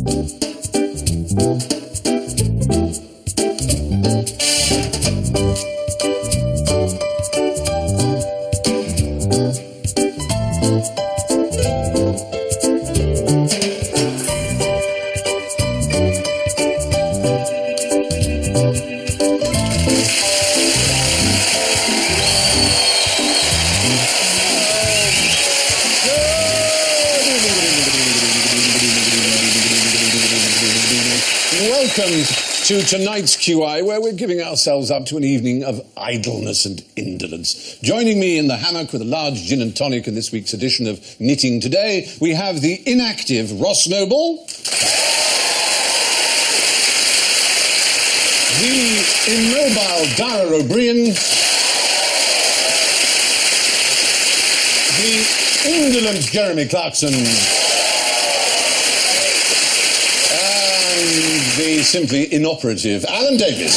Welcome to tonight's QI, where we're giving ourselves up to an evening of idleness and indolence. Joining me in the hammock with a large gin and tonic in this week's edition of Knitting Today, we have the inactive Ross Noble, the immobile Dara Briain, the indolent Jeremy Clarkson, the simply inoperative Alan Davis.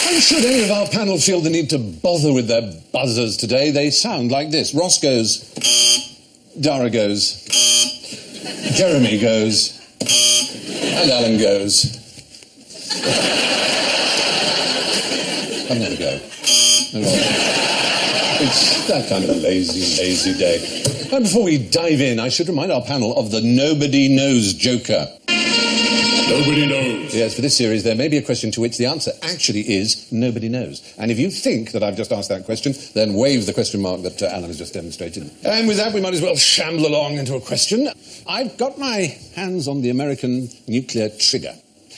And should any of our panel feel the need to bother with their buzzers today, they sound like this. Ross goes, Dara goes, Jeremy goes, and Alan goes. I'll never go. It's that kind of a lazy day. And before we dive in, I should remind our panel of the Nobody Knows Joker. Nobody knows. Yes, for this series, there may be a question to which the answer actually is nobody knows. And if you think that I've just asked that question, then wave the question mark that Alan has just demonstrated. And with that, we might as well shamble along into a question. I've got my hands on the American nuclear trigger.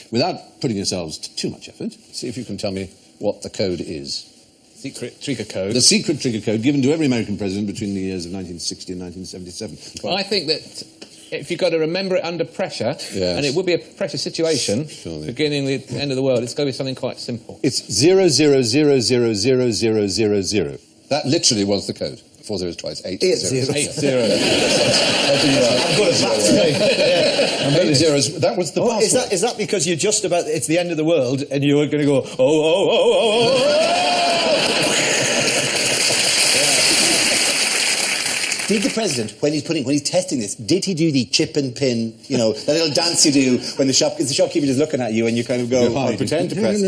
Without putting yourselves to too much effort, see if you can tell me what the code is. Secret trigger code. The secret trigger code given to every American president between the years of 1960 and 1977. Well, I think that if you've got to remember it under pressure, yes, and it would be a pressure situation, surely, beginning with the end of the world, it's got to be something quite simple. It's 00000000. That literally was the code. 4 zeros twice. 8 zeros. 8 zeros. I'm good at that. And many zeros. That was the password. Is that because you're just about, it's the end of the world, and you're going to go, oh. Did the president, when he's testing this, did he do the chip and pin, that little dance you do when the shopkeeper is looking at you and you kind of go, I pretend to press.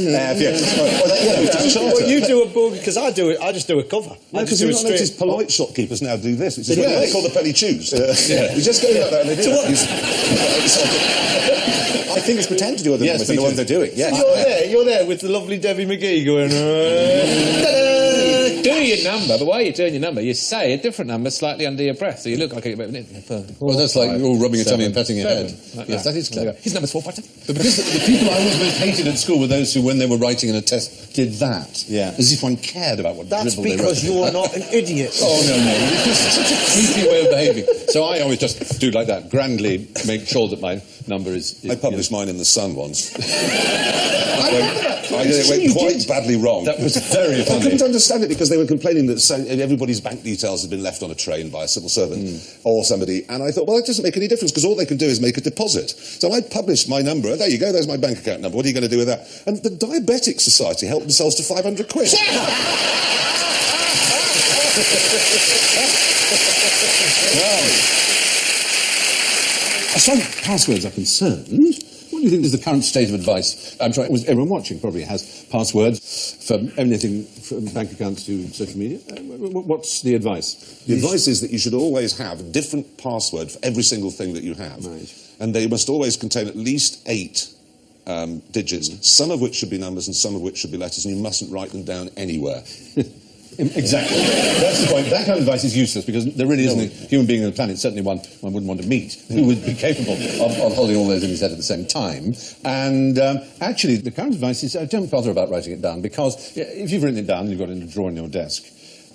Well, you do a bug, because I just do a cover. No, because you've not noticed polite shopkeepers now do this, which is what they call the penny chews. You just go like that and they do it. I think it's pretend to do other numbers than the ones they're doing. Yes. You're there with the lovely Debbie McGee going, do your number, but while you're doing your number, you say a different number slightly under your breath, so you look like a bit of an... Well, that's like all rubbing your tummy and patting your head. Like yes, that is clever. His number's 4 5 7. But because the people I always most hated at school were those who, when they were writing in a test, did that. Yeah. As if one cared about what That's dribble they wrote. because you're not an idiot. Oh, no. It's such a creepy way of behaving. So I always just do like that, grandly make sure that my number is I published mine in The Sun once. It went quite badly wrong. That was very funny. I couldn't understand it because they were complaining that everybody's bank details had been left on a train by a civil servant or somebody, and I thought, well, it doesn't make any difference because all they can do is make a deposit. So I published my number. There you go, there's my bank account number. What are you going to do with that? And the Diabetic Society helped themselves to 500 quid. Well, as far as passwords are concerned, what do you think is the current state of advice? I'm sure everyone watching probably has passwords for anything from bank accounts to social media. What's the advice? The advice is that you should always have a different password for every single thing that you have. Right. And they must always contain at least 8 digits, some of which should be numbers and some of which should be letters, and you mustn't write them down anywhere. Exactly. That's the point. That kind of advice is useless because there really isn't a human being on the planet, certainly one wouldn't want to meet, who would be capable of holding all those in his head at the same time. And actually, the current advice is don't bother about writing it down because if you've written it down and you've got it in a drawer in your desk,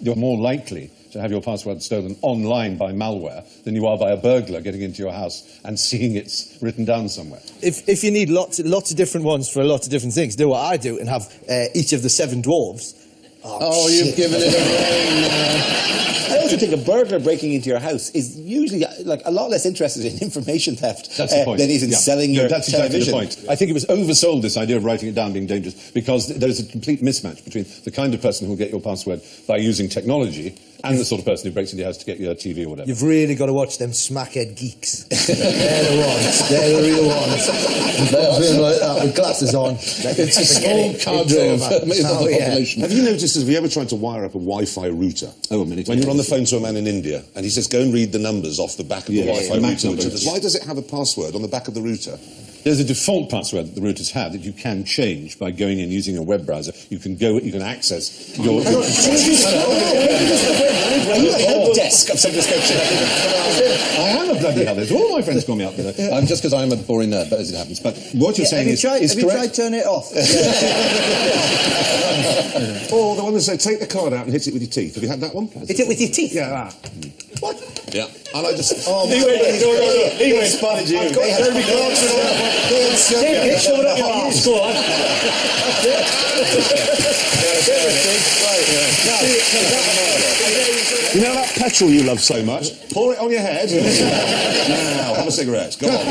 you're more likely to have your password stolen online by malware than you are by a burglar getting into your house and seeing it's written down somewhere. If you need lots of different ones for a lot of different things, do what I do and have each of the 7 dwarves. Oh, you've given it away now. also think a burglar breaking into your house is usually like a lot less interested in information theft That's the point. than he's in selling your that's television. exactly the point. I think it was oversold, this idea of writing it down being dangerous, because there's a complete mismatch between the kind of person who will get your password by using technology and the sort of person who breaks into your house to get your TV or whatever. You've really got to watch them smackhead geeks. They're the ones. They're the real ones. They're like that with glasses on. It's a small cadre of the population. Have you noticed, have you ever tried to wire up a Wi-Fi router? Oh, a minute. When you're on the phone to a man in India and he says, go and read the numbers off the back of the Wi-Fi router. numbers. Why does it have a password on the back of the router? There's a default password that the routers have that you can change by going in using a web browser. You can access your... Are you a help desk of some description? I am a bloody hell. All my friends call me up there. Just because I'm a boring nerd, but as it happens. But what you're saying is correct. Have you tried turning it off? Or the one that said, take the card out and hit it with your teeth. Have you had that one? Hit it with your teeth? Yeah, that. What? Yeah. And I just... Oh, my God. He spotted you. I've got Jeremy Clarkson on. Shove it up your arse. Go on. You know that petrol you love so much? Pour it on your head. Now, have a cigarette. Go on.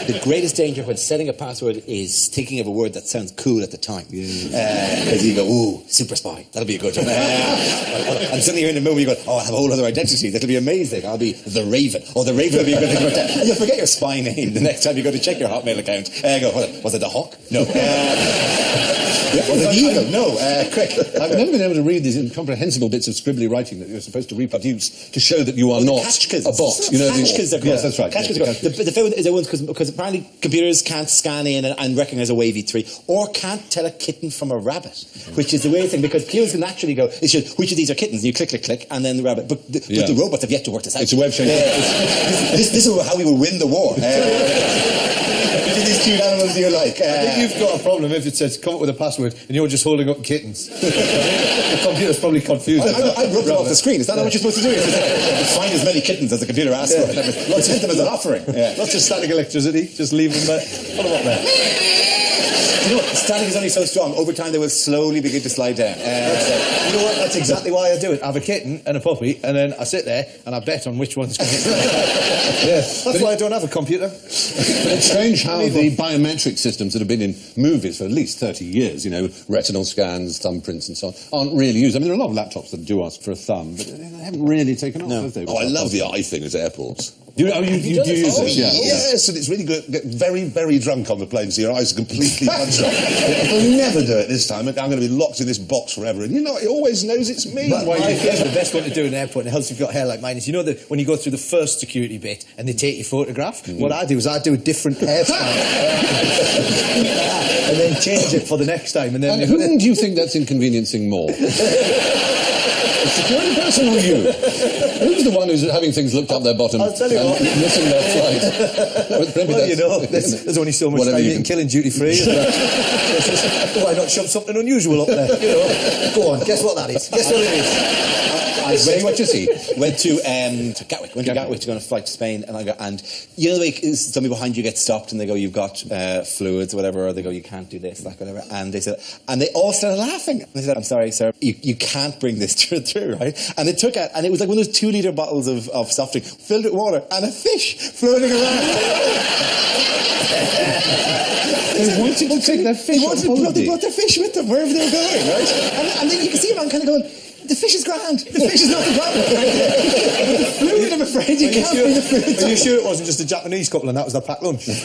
The greatest danger when setting a password is thinking of a word that sounds cool at the time. Because you go, ooh, super spy. That'll be a good one. And suddenly you're in the moment, you go, oh, I have a whole other identity. That'll be amazing. I'll be the Raven. Or the Raven will be a good thing. And you'll forget your spy name the next time you go to check your Hotmail account. Go, was it the Hawk? No. Was it the Eagle? No. Quick. I've never been able to read these incomprehensible bits of scribbly writing that you're supposed to reproduce to show that you are not a bot. You know, catchkins are called. Yes, that's right. Catchkins are called. The favorite is the ones because apparently computers can't scan in and recognise a wavy 3 or can't tell a kitten from a rabbit, which is the weird thing because humans can naturally go, it's just, which of these are kittens? And you click, click, click, and then the rabbit. But the robots have yet to work this out. It's a web chain. This is how we will win the war. Which of these cute animals do you like? I think you've got a problem if it says come up with a password and you're just holding up kittens. The computer's probably confused. I rubbed them off the screen. Is that not what you're supposed to do? Find as many kittens as the computer asks for. Let's send them as an offering. Not just static electricity, just leave them there. Put them up there. You know what? Static is only so strong. Over time, they will slowly begin to slide down. You know what? That's exactly why I do it. I have a kitten and a puppy, and then I sit there and I bet on which one's going to... That's why I don't have a computer. But it's strange how the biometric systems that have been in movies for at least 30 years, you know, retinal scans, thumbprints and so on, aren't really used. I mean, there are a lot of laptops that do ask for a thumb, but they haven't really taken off, have they? Oh, I love the eye thing at airports. You use it? Yeah. Yes, and it's really good. Get very, very drunk on the plane, so your eyes are completely punched off. I'll never do it this time. I'm going to be locked in this box forever. And you know, it always knows it's me. But the best one to do in an airport, and it helps if you've got hair like mine, is you know that when you go through the first security bit and they take your photograph, what I do is I do a different hairstyle and then change it for the next time. And then whom do you think that's inconveniencing more? The security person or you? Who's the one who's having things looked up their bottom I'll tell you and what. missing their flight? Well, you know, there's only so much Whatever time you you can can- kill in duty free. Why not shove something unusual up there? You know, go on, guess what that is? Guess what it is? Say what you see. Went to Gatwick. Went to Gatwick to go on a flight to Spain, and you know the way some people behind you get stopped and they go, "You've got fluids or whatever," or they go, "You can't do this," like whatever, and they all started laughing. And they said, "I'm sorry, sir, you can't bring this through, right?" And they took it, and it was like one of those 2-litre bottles of soft drink filled with water and a fish floating around. They wanted to take their fish on holiday. They brought their fish with them wherever they were going, right? And then you can see a man kind of going, the fish is grand. The fish is not the problem. But the fluid, I'm afraid, you can't bring the fluid. Are you sure it wasn't just a Japanese couple and that was their packed lunch? Well,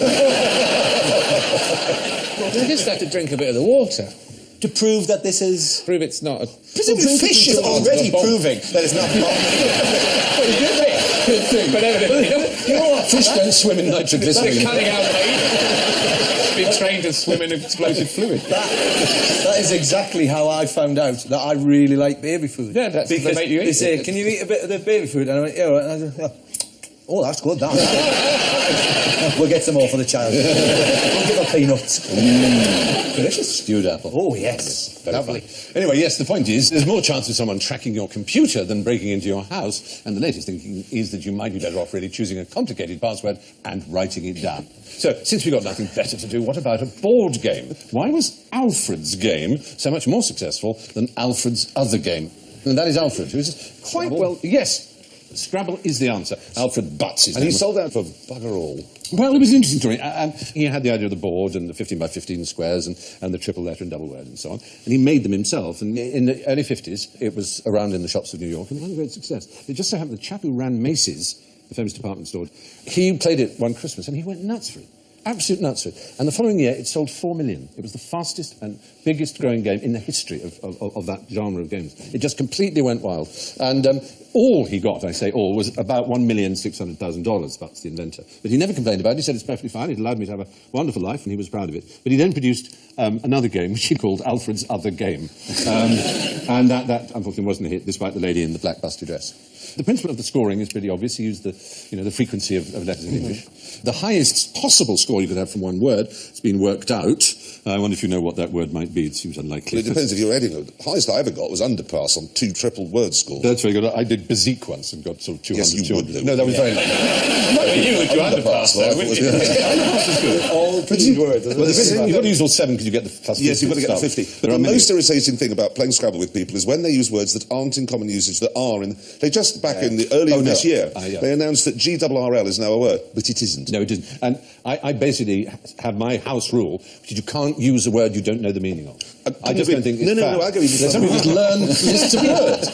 they just have to drink a bit of the water. To prove that this is... Prove it's not a... Presumably fish is already proving that it's not bomb. Good thing, but evidently... You know what? Fish don't swim in nitroglycerin. They're cutting out, mate. Been trained to swim in explosive fluid. That is exactly how I found out that I really like baby food. Yeah, that's because they make you eat they say, it. "Can you eat a bit of the baby food?" And I went, "Yeah." Right. And I said, "Oh, that's good. That." We'll get some more for the child. We'll give her peanuts. Delicious stewed apple. Oh yes, lovely. Anyway, yes, the point is, there's more chance of someone tracking your computer than breaking into your house, and the latest thinking is that you might be better off really choosing a complicated password and writing it down. So, since we've got nothing better to do, what about a board game? Why was Alfred's game so much more successful than Alfred's other game? And that is Alfred, who is quite well... Yes, Scrabble is the answer. Alfred Butts is And he sold out for bugger all. Well, it was an interesting story. He had the idea of the board and the 15 by 15 squares and the triple letter and double word and so on. And he made them himself. And in the early 50s, it was around in the shops of New York and it was a great success. It just so happened the chap who ran Macy's, the famous department store, he played it one Christmas and he went nuts for it. Absolute nuts for it. And the following year, it sold 4 million. It was the fastest and biggest growing game in the history of that genre of games. It just completely went wild. And all he got, I say all, was about $1,600,000. That's the inventor. But he never complained about it. He said it's perfectly fine. It allowed me to have a wonderful life, and he was proud of it. But he then produced another game, which he called Alfred's Other Game. And that unfortunately wasn't a hit, despite the lady in the black busty dress. The principle of the scoring is pretty obvious. He used the frequency of letters in English. The highest possible score you could have from one word has been worked out. I wonder if you know what that word might be. It seems unlikely. Well, it depends if you're adding it. The highest I ever got was underpass on 2 triple word scores. That's very good. I did Bezique once and got sort of 200. Yes, you would do. No, that was very low. You would do underpass, though, wouldn't you? Underpass is good. All 3 words. You've got to use all 7 because you get the plus 50. Yes, you've got to get the 50. But the most irritating thing about playing Scrabble with people is when they use words that aren't in common usage, that are in... They just, back in the early of this year, they announced that GRRL is now a word, but it isn't. No, it isn't. And I basically have my house rule, which is you can't use a word you don't know the meaning of. I just don't think it's No, I go even some people just learn lists of words.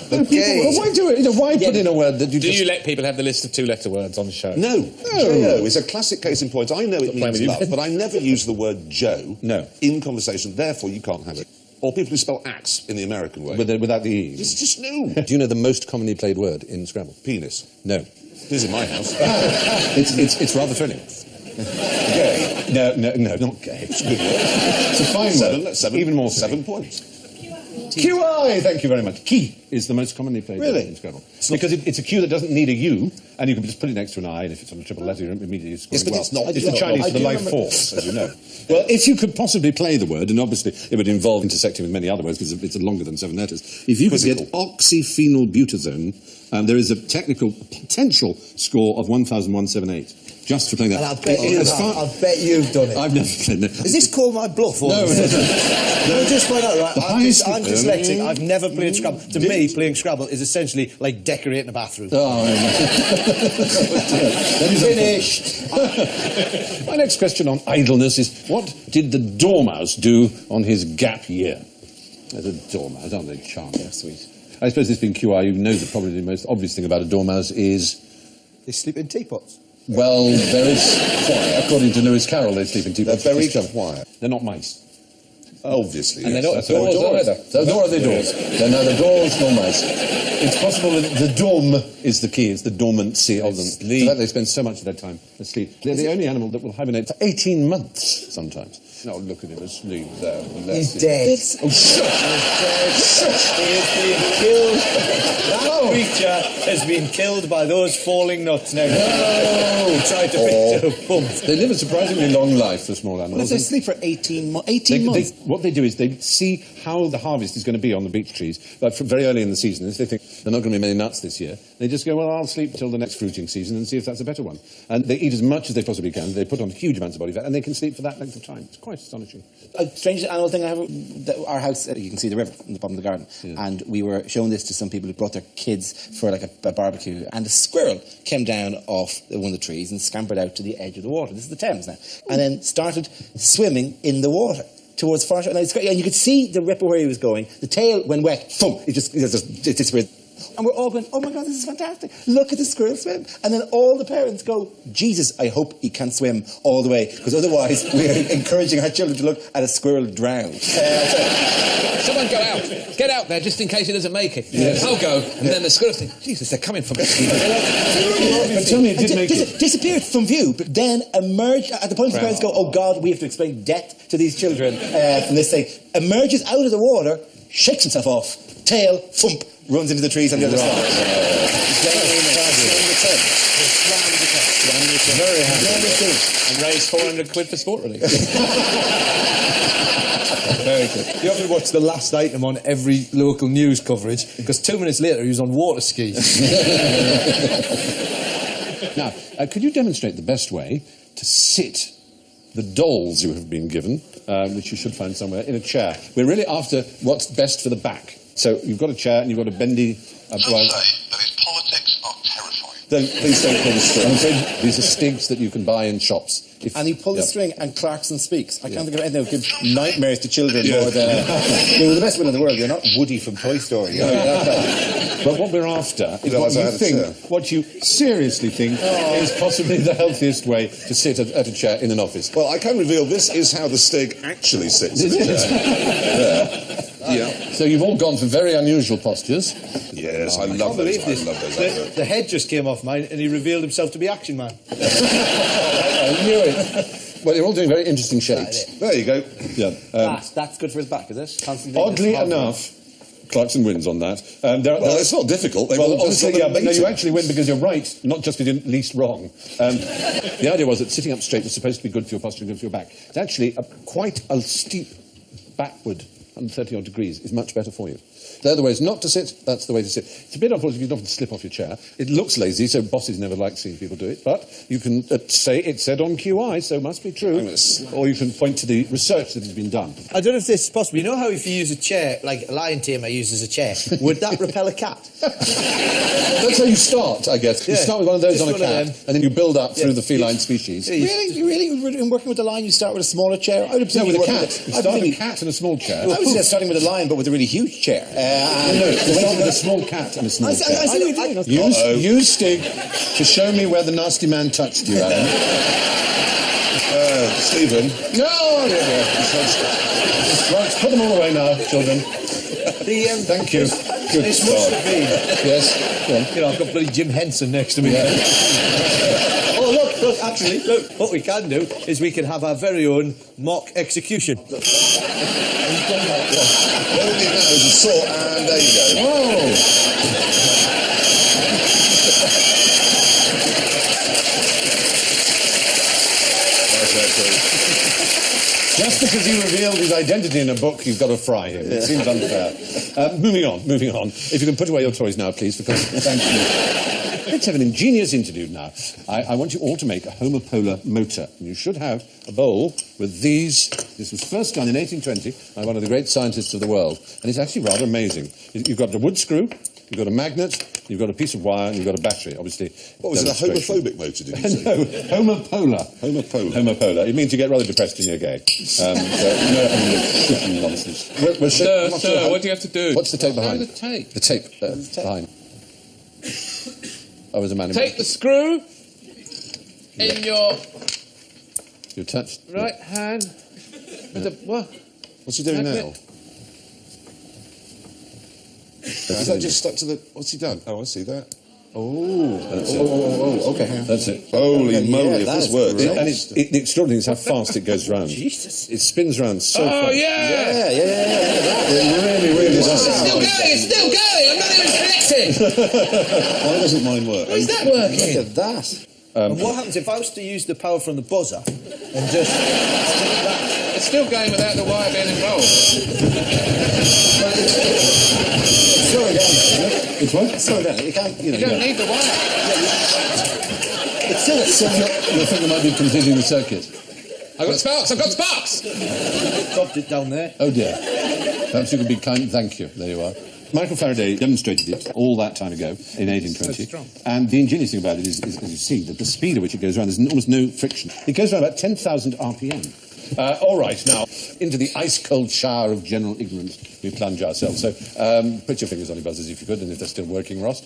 Why do it? Why put in a word that you Do you let people have the list of 2-letter words on the show? No. J-O is a classic case in point. I know it means love, but I never use the word Joe in conversation, therefore you can't have it. Or people who spell axe in the American way. Without the E. It's just no. Do you know the most commonly played word in Scrabble? Penis. No. It is in my house. It's rather thrilling. Gay. No, not gay. It's a good word. It's a fine word. 7, even more 7 points. QI, thank you very much. Key is the most commonly played word in Scrabble. Because it's a Q that doesn't need a U, and you can just put it next to an I, and if it's on a triple letter, you're immediately scoring but well. it's not. It's the Chinese for the life force, as you know. Well, if you could possibly play the word, and obviously it would involve intersecting with many other words, because it's longer than 7 letters, if you could get oxyphenylbutazone, there is a technical potential score of 1,178. Just for playing that. And I bet you've done it. I've never played it. Is this called my bluff? Or no, just find out, right? I'm dyslexic. I've never played Scrabble. To me, playing Scrabble is essentially like decorating a bathroom. Oh, Finished. My next question on idleness is, what did the Dormouse do on his gap year? The Dormouse, aren't they charming? Yeah, sweet. I suppose this being QI, you know that probably the most obvious thing about a Dormouse is... They sleep in teapots. Well, there is quiet. According to Lewis Carroll, they sleep in teapots. They're very quiet. They're not mice. Obviously, and yes. they're not doors either. So nor are they doors. They're neither doors nor mice. It's possible that the dorm is the key. It's the dormancy of them. So that they spend so much of their time asleep. They're the only animal that will hibernate for 18 months sometimes. No, look at him asleep there. He's dead. Oh, shut! He is being killed. That creature has been killed by those falling nuts. Now, try to pick it up. They live a surprisingly long life for small animals. Well, if they sleep for 18 months. What they do is they see how the harvest is going to be on the beech trees, but from very early in the season. If they think they're not going to be many nuts this year, they just go, well, I'll sleep till the next fruiting season and see if that's a better one. And they eat as much as they possibly can. They put on huge amounts of body fat, and they can sleep for that length of time. It's quite astonishing. A strange animal thing I have, our house, you can see the river in the bottom of the garden, and we were showing this to some people who brought their kids for like a barbecue, and a squirrel came down off one of the trees and scampered out to the edge of the water. This is the Thames now. And then started swimming in the water towards far. And you could see the ripple where he was going. The tail, when wet, thump, it disappeared. And we're all going, oh my God, this is fantastic. Look at the squirrel swim. And then all the parents go, Jesus, I hope he can swim all the way, because otherwise we're encouraging our children to look at a squirrel drown. Someone go out. Get out there just in case he doesn't make it. Yes. I'll go. And then the squirrel think, Jesus, they're coming from... But tell me it did make it. Disappeared from view, but then emerged at the point the parents go, oh God, we have to explain death to these children from this thing. Emerges out of the water, shakes himself off, tail, thump, runs into the trees on the other side. Very happy. And raised 400 quid for sport relief. Very good. You have to watch the last item on every local news coverage, because 2 minutes later he was on water skis. Now, could you demonstrate the best way to sit the dolls you have been given, which you should find somewhere, in a chair? We're really after what's best for the back. So you've got a chair and you've got a bendy... Some say that his politics are terrifying. Please don't pull the string. I'm afraid these are stigs that you can buy in shops. And you pull the string and Clarkson speaks. I can't think of anything that would give nightmares to children more than... You're the best one in the world. You're not Woody from Toy Story. But what we're after is what you seriously think is possibly the healthiest way to sit at a chair in an office. Well, I can reveal this is how the Stig actually sits. So you've all gone for very unusual postures. Yes, I love those. I love those. The head just came off mine and he revealed himself to be Action Man. I knew it. Well, you're all doing very interesting shapes. There you go. Yeah. That's good for his back, is it? Constantly Oddly enough, Clarkson wins on that. Well, it's not difficult. Honestly, but no, you actually win because you're right, not just because you're least wrong. The idea was that sitting up straight was supposed to be good for your posture and good for your back. It's actually quite a steep backward, 130 odd degrees, is much better for you. The other way is not to sit, that's the way to sit. It's a bit unfortunate you don't have to slip off your chair. It looks lazy, so bosses never like seeing people do it, but you can say it said on QI, so it must be true. Or you can point to the research that has been done. I don't know if this is possible. You know how if you use a chair, like a lion tamer uses a chair, would that repel a cat? That's how you start, I guess. You start with one of those on a cat, and then you build up through the feline species. You really, in working with the lion, you start with a smaller chair? No, with a cat. You start with a cat and a small chair. I was starting with a lion, but with a really huge chair. No, you start with a small cat and a small chair. I see what you're doing. Use Stig to show me where the nasty man touched you, Alan. Stephen. No! Right, put them all away now, children. Thank you. Good This must have been. Yes, go on. You know, I've got bloody Jim Henson next to me. Oh, look, actually, what we can do is we can have our very own mock execution. All you need now is a saw, and there you go. Just because he revealed his identity in a book, you've got to fry him. It seems unfair. Moving on. If you can put away your toys now, please, because thank you. Let's have an ingenious interlude now. I want you all to make a homopolar motor. And you should have a bowl with these. This was first done in 1820 by one of the great scientists of the world. And it's actually rather amazing. You've got a wood screw, you've got a magnet, you've got a piece of wire, and you've got a battery, obviously. What was it, a homophobic motor, did you say? No, homopolar. Homopolar. It means you get rather depressed when you're gay. No, nonsense. Sir, what do you have to do? What's the tape behind? The tape. The tape behind. I was a man in Take the screw in your You touched right hand. What? What's he doing Magnet. now? Is that just stuck to the... What's he done? Oh, I see that. okay. That's it. Holy moly, if this works. And the extraordinary is how fast it goes round. Jesus. It spins round so fast. Yeah. It really does. It's still going. I'm not even connecting. Why doesn't mine work? Is that working? Look at that. And what happens if I was to use the power from the buzzer and just... It's still going without the wire being involved. Slow it down. It's what? Slow it down. You can't, You don't need the wire. It's still at some... You think there might be completing the circuit? I've got sparks. Dropped it down there. Oh dear. Perhaps you could be kind. Thank you. There you are. Michael Faraday demonstrated it all that time ago in 1820. And the ingenious thing about it is, as you see, that the speed at which it goes around, there's almost no friction. It goes around about 10,000 RPM. All right, now, into the ice-cold shower of general ignorance we plunge ourselves. So, put your fingers on your buzzers if you could, and if they're still working, Ross.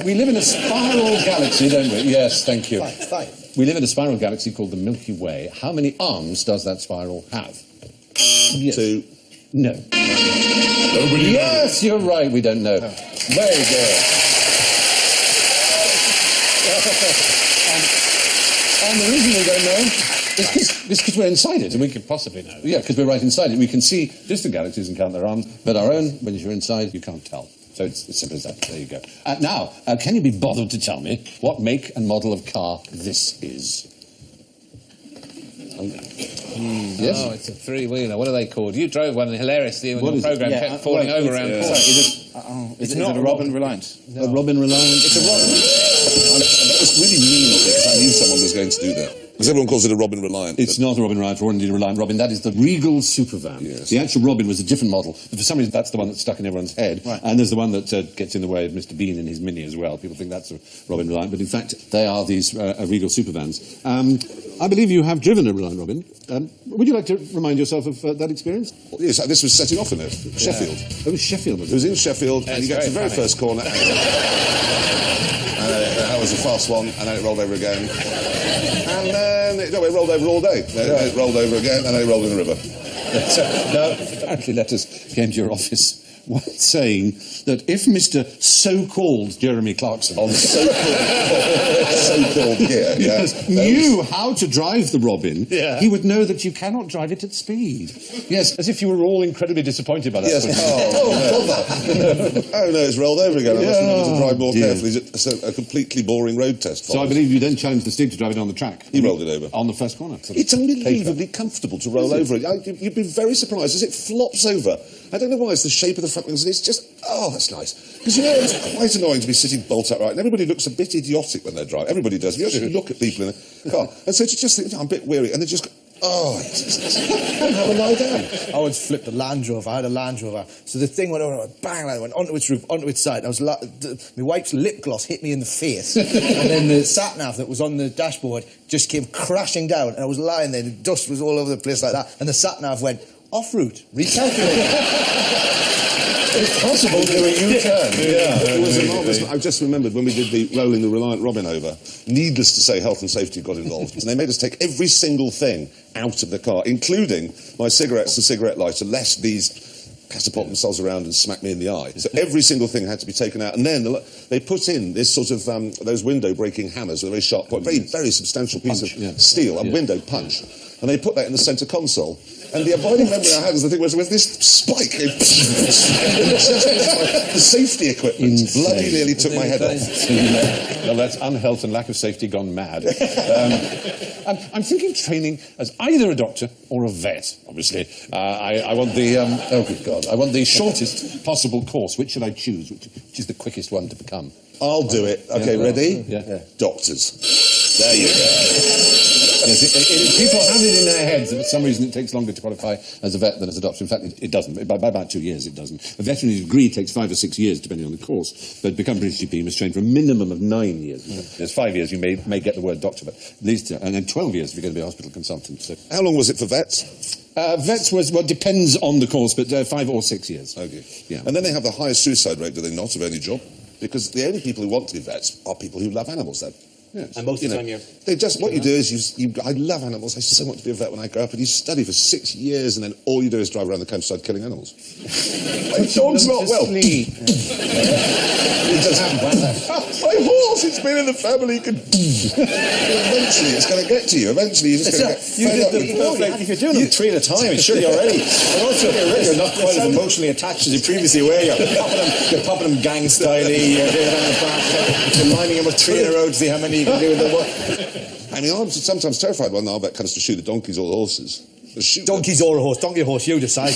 We live in a spiral galaxy, don't we? Yes, thank you. Fine. We live in a spiral galaxy called the Milky Way. How many arms does that spiral have? Yes. 2. No. Yes, you're right, we don't know. Very good. And the reason we don't know is because we're inside it, and we could possibly know. Yeah, because we're right inside it. We can see distant galaxies and count their arms, but our own, when you're inside, you can't tell. So it's as simple as that. There you go. Now, can you be bothered to tell me what make and model of car this is? Yes? Oh, it's a three-wheeler. What are they called? You drove one hilariously when the programme kept falling over around corners. Is it a Robin Reliant? A Robin Reliant? It's a Robin. really mean of it, because I knew someone was going to do that. Because everyone calls it a Robin Reliant. It's not a Robin Reliant, or indeed a Reliant Robin. That is the Regal Supervan. Yes. The actual Robin was a different model. But for some reason, that's the one that's stuck in everyone's head. Right. And there's the one that gets in the way of Mr. Bean in his Mini as well. People think that's a Robin Reliant, but in fact, they are these Regal Supervans. I believe you have driven a Reliant Robin. Would you like to remind yourself of that experience? Yes, this was setting off in it. Sheffield. It was Sheffield, was It was in Sheffield, and you get to the very first corner, and that was a fast one, and then it rolled over again. And then it rolled over all day. Then it rolled over again, and then it rolled in the river. Apparently letters came to your office once saying that if Mr. So-called Jeremy Clarkson On so-called here, knew how to drive the Robin, Yeah. he would know that you cannot drive it at speed. Yes, as if you were all incredibly disappointed by that. Yes. Oh, no, it's rolled over again. I must remember to drive more dear. carefully. It's a completely boring road test. So I believe you then challenged the Stig to drive it on the track. He rolled it over. On the first corner. It's unbelievably comfortable to roll over it. You'd be very surprised as it flops over. I don't know why, it's the shape of the front wings, and it's just, that's nice. Because, it's quite annoying to be sitting bolt upright, and everybody looks a bit idiotic when they're driving. Everybody does. You actually look at people in the car, and so to just think, I'm a bit weary, and they just go, it's just, and have a lie down. I once flipped a Land Rover. I had a Land Rover. So the thing went over, bang, I went onto its roof, onto its side. My wife's lip gloss hit me in the face. And then the sat-nav that was on the dashboard just came crashing down. And I was lying there, and the dust was all over the place like that. And the sat-nav went, off route, recalculate. It's possible to do a U-turn. It was enormous. I just remembered when we did the rolling the Reliant Robin over, needless to say, health and safety got involved. And they made us take every single thing out of the car, including my cigarettes and cigarette lighter, lest these catapult themselves around and smack me in the eye. So every single thing had to be taken out. And then they put in this sort of, those window-breaking hammers with a very sharp point, very, very substantial piece of steel, a window punch. And they put that in the centre console. And the abiding memory I had was the thing was with this spike. The safety equipment bloody nearly took my head off. Well, that's unhealth and lack of safety gone mad. I'm thinking of training as either a doctor or a vet, obviously. I want the, good God, I want the shortest possible course. Which should I choose? Which is the quickest one to become? I'll do it. Okay, ready? Yeah. Doctors. There you go. Yes, people have it in their heads that for some reason it takes longer to qualify as a vet than as a doctor. In fact, it doesn't. By about 2 years, it doesn't. A veterinary degree takes 5 or 6 years, depending on the course. But to become British GP, you must train for a minimum of 9 years. There's 5 years you may get the word doctor, but at least, and then 12 years if you're going to be a hospital consultant. So. How long was it for vets? Vets depends on the course, but 5 or 6 years. Okay. Yeah. And then they have the highest suicide rate, do they not, of any job? Because the only people who want to be vets are people who love animals, then. Yes. And most of the time what you do is I love animals. I so want to be a vet when I grow up. And you study for 6 years, and then all you do is drive around the countryside killing animals. My dog's not well. It just happened. My horse, it's been in the family. Eventually, it's going to get to you. Eventually, you're just going to get fed up with If you're doing them 3 at a time, it's surely already. But also, you're not quite as emotionally attached as you previously were. You're popping them gang styley. You're doing it on the back. You're lining them with 3 in a row to see how many you can do with them. I mean, I'm sometimes terrified when our vet comes to shoot the donkeys or the horses. Donkeys or a horse. Donkey or horse, you decide.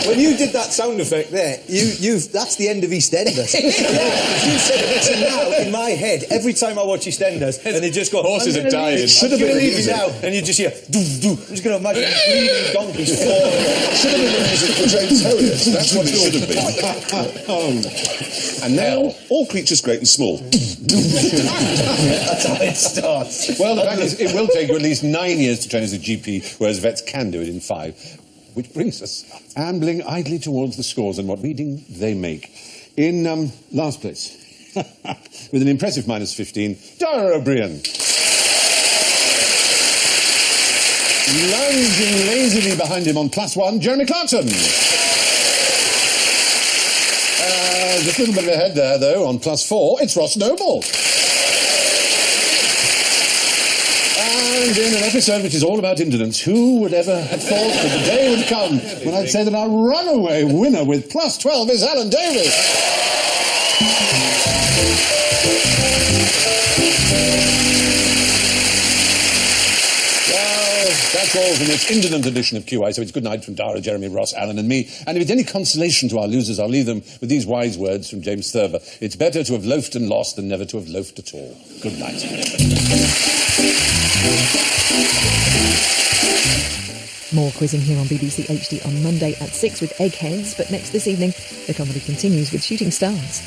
When you did that sound effect there, that's the end of EastEnders. You said it now in my head every time I watch EastEnders, and they just go, horses are dying. Should have been leaving now, and you just hear, doo doo. I'm just going to imagine bleeding donkeys falling. Should have been the music for James Harriet. That's what it should have been. And now, all creatures great and small. That's how it starts. Well, the fact is, it will take you at least 9 years to train as a GP, whereas vets can do it in 5. Which brings us ambling idly towards the scores and what reading they make. In last place, with an impressive -15, Dara Briain. Lounging lazily behind him on +1, Jeremy Clarkson. Just a little bit ahead there, though, on +4, it's Ross Noble. And in an episode which is all about indolence, who would ever have thought that the day would come when I'd say that our runaway winner with +12 is Alan Davis? Well, that That's all from this indolent edition of QI. So it's good night from Dara, Jeremy, Ross, Alan and me. And if it's any consolation to our losers, I'll leave them with these wise words from James Thurber. It's better to have loafed and lost than never to have loafed at all. Good night. More quizzing here on BBC HD on Monday at 6 with Eggheads, but next this evening, the comedy continues with Shooting Stars.